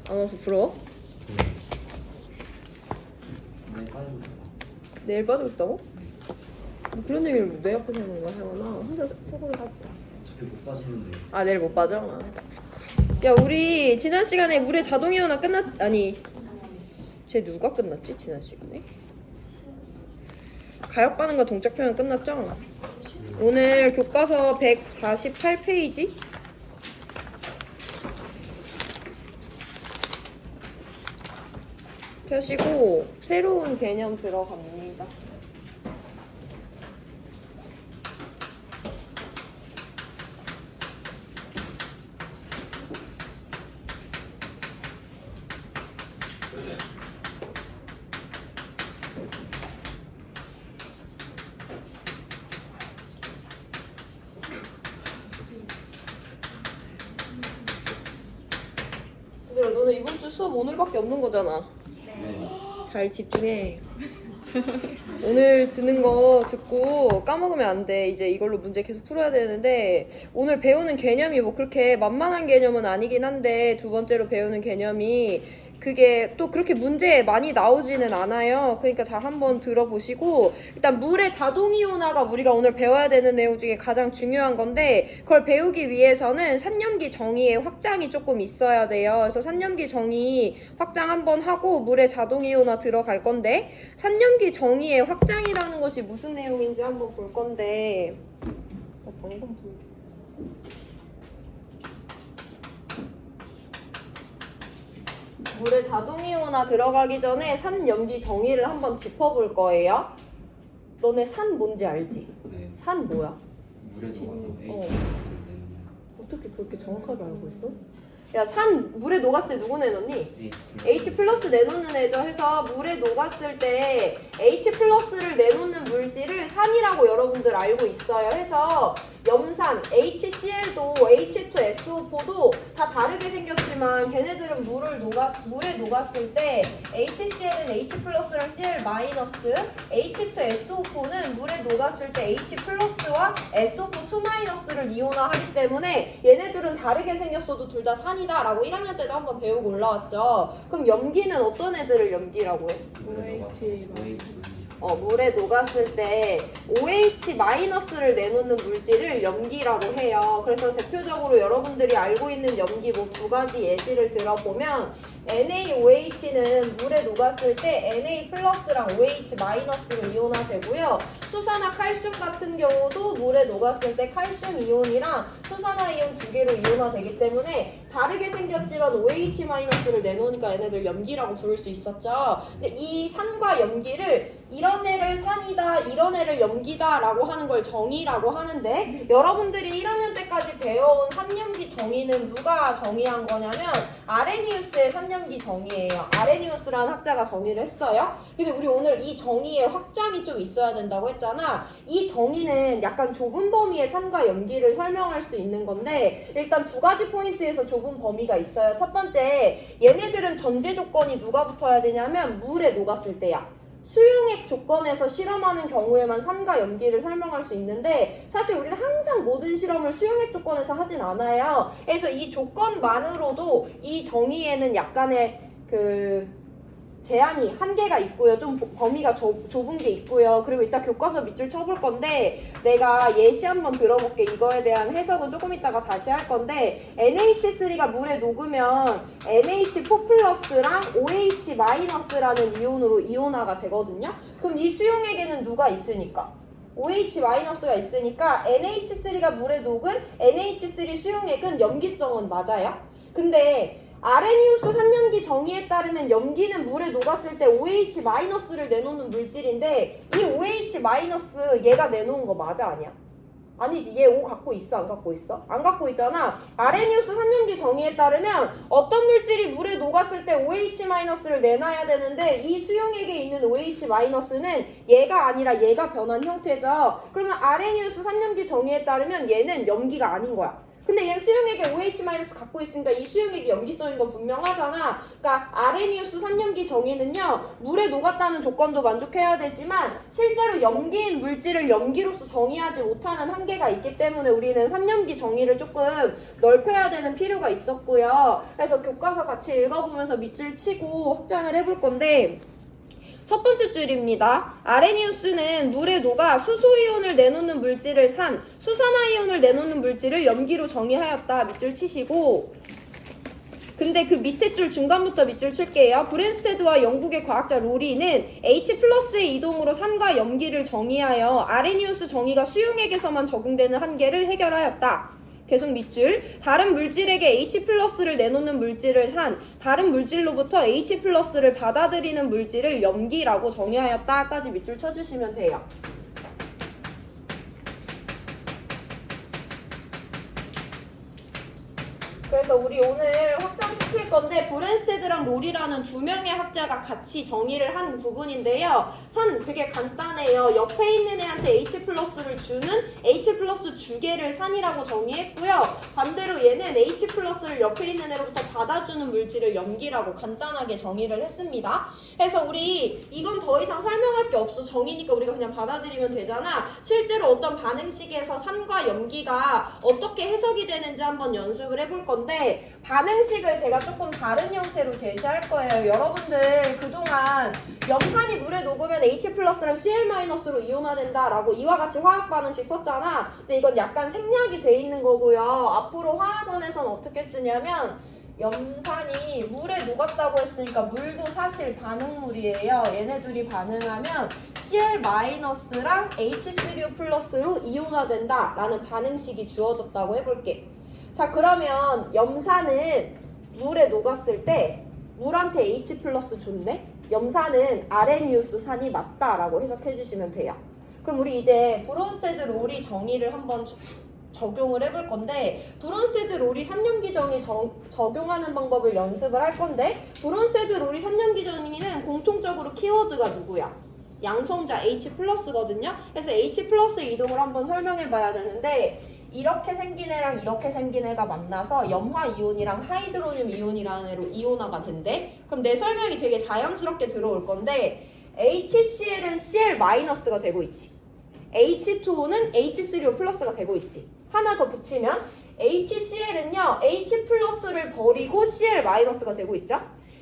안 와서 부러워? 내일 빠지고 싶다. 내일 빠지고 있다고? 뭐 그런 얘기를 내 앞에서 하는 거야, 혜원아. 혼자 속으로 하지. 어차피 못 빠지는데. 아, 내일 못 빠져? 야, 우리 지난 시간에 물의 자동이온화 아니, 쟤 누가 끝났지? 지난 시간에? 가역 반응과 동작 표현 끝났죠? 오늘 교과서 148페이지? 펴시고 새로운 개념 들어갑니다. 얘들아, 너는 이번 주 수업 오늘밖에 없는 거잖아. 네. 잘 집중해. 오늘 듣는 거 듣고 까먹으면 안 돼. 이제 이걸로 문제 계속 풀어야 되는데 오늘 배우는 개념이 뭐 그렇게 만만한 개념은 아니긴 한데 두 번째로 배우는 개념이 그게 또 그렇게 문제에 많이 나오지는 않아요. 그러니까 잘 한번 들어보시고 일단 물의 자동이온화가 우리가 오늘 배워야 되는 내용 중에 가장 중요한 건데 그걸 배우기 위해서는 산염기 정의의 확장이 조금 있어야 돼요. 그래서 산염기 정의 확장 한번 하고 물의 자동이온화 들어갈 건데 산염기 정의의 확장이라는 것이 무슨 내용인지 한번 볼 건데 방금 물에 자동이온화 들어가기 전에 산염기 정의를 한번 짚어볼 거예요. 너네 산 뭔지 알지? 네. 산 뭐야? 물에 녹아서 H 어. 내는 어떻게 그렇게 정확하게 알고 있어? 야, 산 물에 녹았을 때 누구 내놓니? H H+ 내놓는 애죠. 해서 물에 녹았을 때 H+를 내놓는 물질을 산이라고 여러분들 알고 있어요. 해서 염산, HCl도 H2SO4도 다 다르게 생겼지만 걔네들은 물에 녹았을 때 HCl은 H+랑 Cl-, H2SO4는 물에 녹았을 때 H+와 SO4 2-를 이온화하기 때문에 얘네들은 다르게 생겼어도 둘 다 산이다 라고 1학년 때도 한번 배우고 올라왔죠. 그럼 염기는 어떤 애들을 염기라고 해? OH 물에 녹았을 때 OH-를 내놓는 물질을 염기라고 해요. 그래서 대표적으로 여러분들이 알고 있는 염기 뭐 두 가지 예시를 들어보면 NaOH는 물에 녹았을 때 Na+랑 OH-로 이온화되고요. 수산화 칼슘 같은 경우도 물에 녹았을 때 칼슘 이온이랑 수산화 이온 두 개로 이온화되기 때문에 다르게 생겼지만 OH-를 내놓으니까 얘네들 염기라고 부를 수 있었죠. 근데 이 산과 염기를 이런 애를 산이다, 이런 애를 염기다 라고 하는 걸 정의라고 하는데 여러분들이 1학년 때까지 배워온 산염기 정의는 누가 정의한 거냐면 아레니우스의 산염기 정의예요. 아레니우스라는 학자가 정의를 했어요. 근데 우리 오늘 이 정의의 확장이 좀 있어야 된다고 했잖아. 이 정의는 약간 좁은 범위의 산과 염기를 설명할 수 있는 건데 일단 두 가지 포인트에서 좁은 범위가 있어요. 첫 번째, 얘네들은 전제 조건이 누가 붙어야 되냐면 물에 녹았을 때야. 수용액 조건에서 실험하는 경우에만 산과 염기를 설명할 수 있는데 사실 우리는 항상 모든 실험을 수용액 조건에서 하진 않아요. 그래서 이 조건만으로도 이 정의에는 약간의 제한이 한계가 있고요. 좀 범위가 좁은 게 있고요. 그리고 이따 교과서 밑줄 쳐볼 건데 내가 예시 한번 들어볼게. 이거에 대한 해석은 조금 이따가 다시 할 건데 NH3가 물에 녹으면 NH4+랑 OH-라는 이온으로 이온화가 되거든요. 그럼 이 수용액에는 누가 있으니까? OH-가 있으니까 NH3가 물에 녹은 NH3 수용액은 염기성은 맞아요. 근데 아레니우스 산염기 정의에 따르면 염기는 물에 녹았을 때 OH-를 내놓는 물질인데 이 OH- 얘가 내놓은 거 맞아 아니야? 아니지. 얘 O 갖고 있어 안 갖고 있어? 안 갖고 있잖아. 아레니우스 산염기 정의에 따르면 어떤 물질이 물에 녹았을 때 OH-를 내놔야 되는데 이 수용액에 있는 OH-는 얘가 아니라 얘가 변한 형태죠. 그러면 아레니우스 산염기 정의에 따르면 얘는 염기가 아닌 거야. 근데 얘는 수용액에 OH- 갖고 있으니까 이 수용액이 염기성인 건 분명하잖아. 그러니까 아레니우스 산염기 정의는요, 물에 녹았다는 조건도 만족해야 되지만 실제로 염기인 물질을 염기로서 정의하지 못하는 한계가 있기 때문에 우리는 산염기 정의를 조금 넓혀야 되는 필요가 있었고요. 그래서 교과서 같이 읽어보면서 밑줄 치고 확장을 해볼 건데, 첫 번째 줄입니다. 아레니우스는 물에 녹아 수소이온을 내놓는 물질을 산, 수산화이온을 내놓는 물질을 염기로 정의하였다. 밑줄 치시고, 근데 그 밑에 줄 중간부터 밑줄 칠게요. 브랜스테드와 영국의 과학자 로리는 H+의 이동으로 산과 염기를 정의하여 아레니우스 정의가 수용액에서만 적용되는 한계를 해결하였다. 계속 밑줄. 다른 물질에게 H+를 내놓는 물질을 산, 다른 물질로부터 H+를 받아들이는 물질을 염기라고 정의하였다까지 밑줄 쳐주시면 돼요. 그래서 우리 오늘 확장시킬 건데 브랜스테드랑 로리라는 두 명의 학자가 같이 정의를 한 부분인데요. 산 되게 간단해요. 옆에 있는 애한테 H+를 주는 H+ 주계를 산이라고 정의했고요. 반대로 얘는 H+를 옆에 있는 애로부터 받아주는 물질을 염기라고 간단하게 정의를 했습니다. 그래서 우리 이건 더 이상 설명할 게 없어. 정의니까 우리가 그냥 받아들이면 되잖아. 실제로 어떤 반응식에서 산과 염기가 어떻게 해석이 되는지 한번 연습을 해볼 건데, 반응식을 제가 조금 다른 형태로 제시할 거예요. 여러분들 그동안 염산이 물에 녹으면 H+랑 Cl-로 이온화된다 라고 이와 같이 화학 반응식 썼잖아. 근데 이건 약간 생략이 돼 있는 거고요. 앞으로 화학원에서는 어떻게 쓰냐면, 염산이 물에 녹았다고 했으니까 물도 사실 반응물이에요. 얘네 둘이 반응하면 Cl-랑 H3O+로 이온화된다 라는 반응식이 주어졌다고 해볼게. 자, 그러면 염산은 물에 녹았을 때 물한테 H+ 줬네? 염산은 아레니우스 산이 맞다라고 해석해 주시면 돼요. 그럼 우리 이제 브론세드 로리 정의를 한번 적용을 해볼 건데, 브론세드 로리 산염기 정의 적용하는 방법을 연습을 할 건데, 브론세드 로리 산염기 정의는 공통적으로 키워드가 누구야? 양성자 H+거든요. 그래서 H+ 이동을 한번 설명해 봐야 되는데, 이렇게 생긴 애랑 이렇게 생긴 애가 만나서 염화 이온이랑 하이드로늄 이온이라는 애로 이온화가 된대. 그럼 내 설명이 되게 자연스럽게 들어올 건데, HCl은 Cl-가 되고 있지. H2O는 H3O+가 되고 있지. 하나 더 붙이면 HCl은요 H+를 버리고 Cl-가 되고 있죠.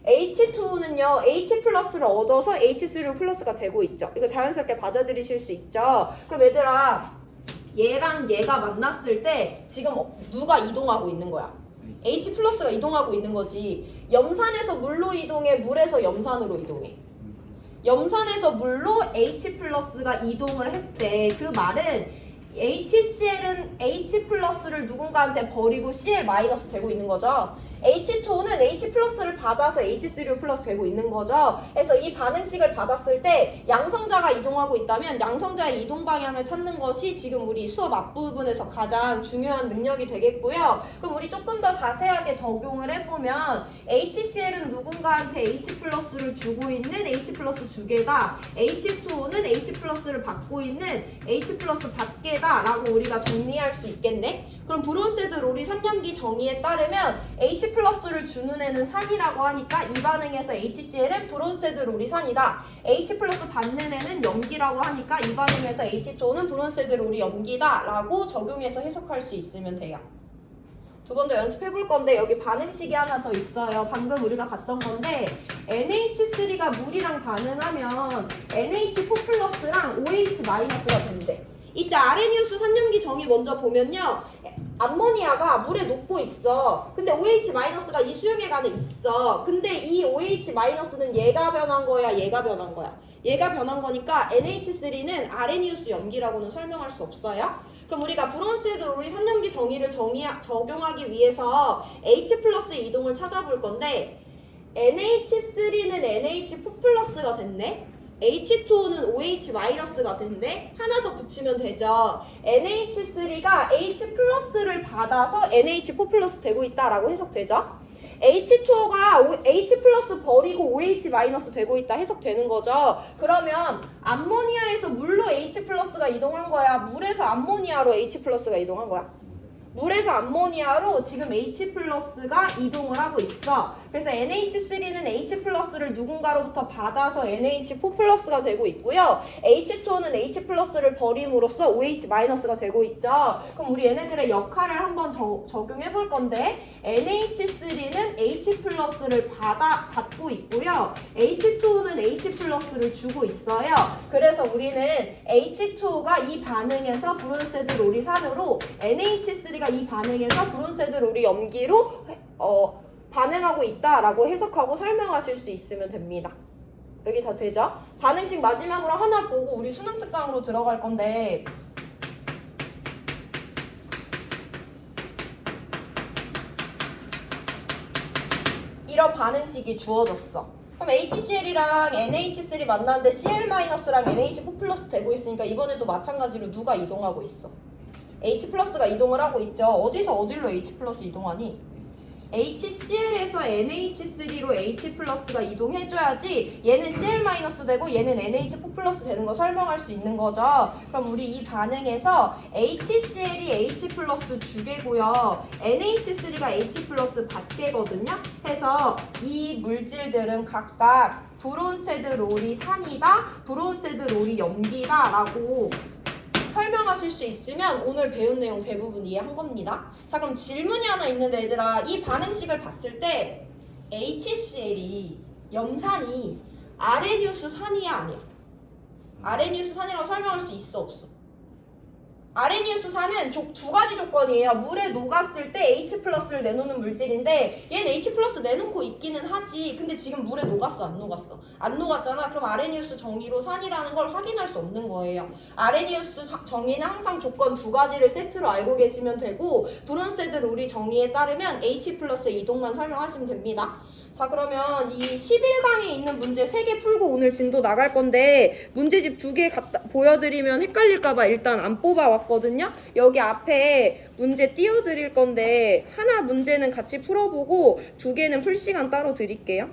H2O는요 H+를 얻어서 H3O+가 되고 있죠. 이거 자연스럽게 받아들이실 수 있죠. 그럼 얘들아, 얘랑 얘가 만났을 때 지금 누가 이동하고 있는 거야? H+가 이동하고 있는 거지. 염산에서 물로 이동해, 물에서 염산으로 이동해. 염산에서 물로 H+가 이동을 했대. 그 말은 HCl은 H+를 누군가한테 버리고 Cl- 되고 있는 거죠. H2O는 H+를 받아서 H3O+ 되고 있는 거죠. 그래서 이 반응식을 받았을 때 양성자가 이동하고 있다면 양성자의 이동 방향을 찾는 것이 지금 우리 수업 앞부분에서 가장 중요한 능력이 되겠고요. 그럼 우리 조금 더 자세하게 적용을 해보면, HCl은 누군가한테 H+를 주고 있는 H+ 주계다, H2O는 H+를 받고 있는 H+ 받계다 라고 우리가 정리할 수 있겠네. 그럼 브론세드 로리 산염기 정의에 따르면 H+를 주는 애는 산이라고 하니까 이 반응에서 HCl은 브론세드 로리 산이다. H+ 받는 애는 염기라고 하니까 이 반응에서 H2O는 브론세드 로리 염기다 라고 적용해서 해석할 수 있으면 돼요. 두 번 더 연습해 볼 건데, 여기 반응식이 하나 더 있어요. 방금 우리가 봤던 건데, NH3가 물이랑 반응하면 NH4+랑 OH-가 된대. 이때 아레니우스 산염기 정의 먼저 보면요, 암모니아가 물에 녹고 있어. 근데 OH-가 이 수용액 안에 있어. 근데 이 OH-는 얘가 변한 거야, 얘가 변한 거야? 얘가 변한 거니까 NH3는 아레니우스 염기라고는 설명할 수 없어요. 그럼 우리가 브론세드 로리 산염기 정의를 적용하기 위해서 H+의 이동을 찾아볼 건데, NH3는 NH4+가 됐네. H2O는 OH-가 된대. 하나 더 붙이면 되죠. NH3가 H+를 받아서 NH4+ 되고 있다라고 해석되죠. H2O가 H+ 버리고 OH- 되고 있다 해석되는 거죠. 그러면 암모니아에서 물로 H+가 이동한 거야? 물에서 암모니아로 H+가 이동한 거야? 물에서 암모니아로 지금 H 플러스가 이동을 하고 있어. 그래서 NH3는 H 플러스를 누군가로부터 받아서 NH4 플러스가 되고 있고요. H2O는 H 플러스를 버림으로써 OH 마이너스가 되고 있죠. 그럼 우리 얘네들의 역할을 한번 적용해 볼 건데 NH3는 H 플러스를 받고 있고요. H2O는 H 플러스를 주고 있어요. 그래서 우리는 H2O가 이 반응에서 브론세드 로리산으로 NH3가 이 반응에서 브론세드 로리 염기로 반응하고 있다라고 해석하고 설명하실 수 있으면 됩니다. 여기 다 되죠? 반응식 마지막으로 하나 보고 우리 수능 특강으로 들어갈 건데 이런 반응식이 주어졌어. 그럼 HCl이랑 NH3 만났는데 Cl-랑 NH4+ 되고 있으니까 이번에도 마찬가지로 누가 이동하고 있어? H+가 이동을 하고 있죠. 어디서 어디로 H+ 이동하니? HCl에서 NH3로 H+가 이동해줘야지 얘는 Cl- 되고 얘는 NH4+ 되는 거 설명할 수 있는 거죠. 그럼 우리 이 반응에서 HCl이 H+ 주계고요. NH3가 H+ 받계거든요. 해서 이 물질들은 각각 브론세드 로리산이다, 브론세드 로리 염기다 라고 설명하실 수 있으면 오늘 배운 내용 대부분 이해한 겁니다. 자, 그럼 질문이 하나 있는데 얘들아, 이 반응식을 봤을 때 HCl이 염산이 아레니우스 산이야 아니야? 아레니우스 산이라고 설명할 수 있어 없어? 아레니우스 산은 두 가지 조건이에요. 물에 녹았을 때 H+를 내놓는 물질인데 얘는 H+ 내놓고 있기는 하지. 근데 지금 물에 녹았어 안 녹았어? 안 녹았잖아. 그럼 아레니우스 정의로 산이라는 걸 확인할 수 없는 거예요. 아레니우스 정의는 항상 조건 두 가지를 세트로 알고 계시면 되고 브론세드 로리 정의에 따르면 H+의 이동만 설명하시면 됩니다. 자, 그러면 이 11강에 있는 문제 3개 풀고 오늘 진도 나갈 건데 문제집 2개 보여드리면 헷갈릴까봐 일단 안 뽑아왔거든요. 여기 앞에 문제 띄워드릴 건데 하나 문제는 같이 풀어보고 2개는 풀 시간 따로 드릴게요.